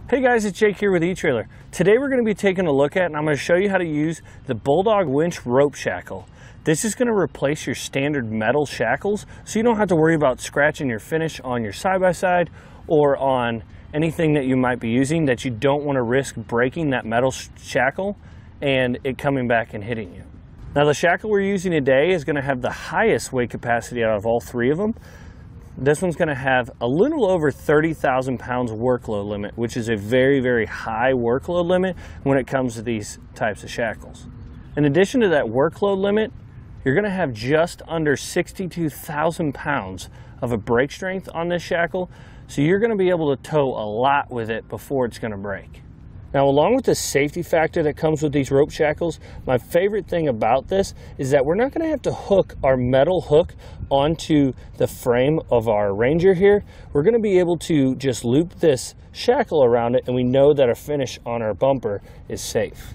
Hey guys, it's Jake here with eTrailer. Today we're going to be taking a look at and I'm going to show you how to use the Bulldog Winch Rope Shackle. This is going to replace your standard metal shackles so you don't have to worry about scratching your finish on your side-by-side or on anything that you might be using that you don't want to risk breaking that metal shackle and it coming back and hitting you. Now the shackle we're using today is going to have the highest weight capacity out of all three of them. This one's going to have a little over 30,000 pounds workload limit, which is a very, very high workload limit when it comes to these types of shackles. In addition to that workload limit, you're going to have just under 62,000 pounds of a break strength on this shackle, so you're going to be able to tow a lot with it before it's going to break. Now, along with the safety factor that comes with these rope shackles, my favorite thing about this is that we're not going to have to hook our metal hook onto the frame of our Ranger here. We're going to be able to just loop this shackle around it and we know that our finish on our bumper is safe.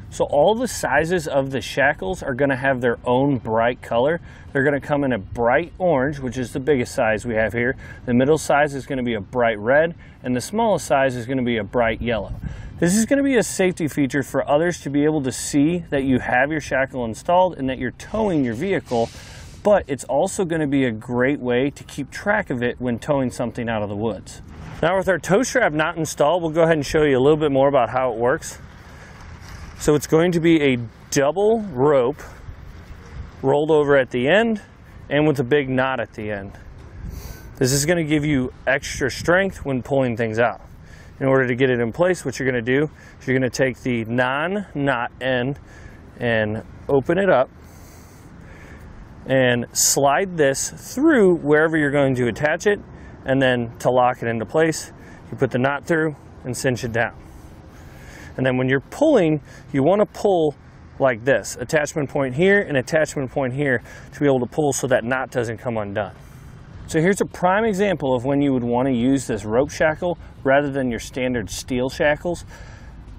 So all the sizes of the shackles are going to have their own bright color. They're going to come in a bright orange, which is the biggest size we have here. The middle size is going to be a bright red, and the smallest size is going to be a bright yellow. This is going to be a safety feature for others to be able to see that you have your shackle installed and that you're towing your vehicle, but it's also going to be a great way to keep track of it when towing something out of the woods. Now with our tow strap not installed, we'll go ahead and show you a little bit more about how it works. So it's going to be a double rope rolled over at the end and with a big knot at the end. This is going to give you extra strength when pulling things out. In order to get it in place, what you're going to do is you're going to take the non-knot end and open it up and slide this through wherever you're going to attach it, and then to lock it into place, you put the knot through and cinch it down. And then when you're pulling, you want to pull like this, attachment point here and attachment point here to be able to pull so that knot doesn't come undone. So here's a prime example of when you would want to use this rope shackle rather than your standard steel shackles.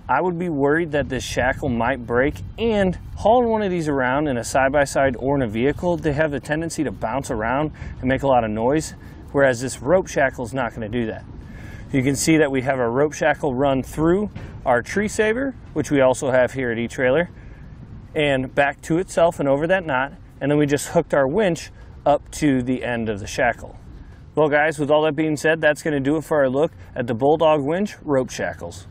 I would be worried that this shackle might break, and hauling one of these around in a side-by-side or in a vehicle, they have the tendency to bounce around and make a lot of noise, whereas this rope shackle is not going to do that. You can see that we have our rope shackle run through our tree saver, which we also have here at eTrailer, and back to itself and over that knot, and then we just hooked our winch up to the end of the shackle. Well guys, with all that being said, that's going to do it for our look at the Bulldog Winch Rope Shackles.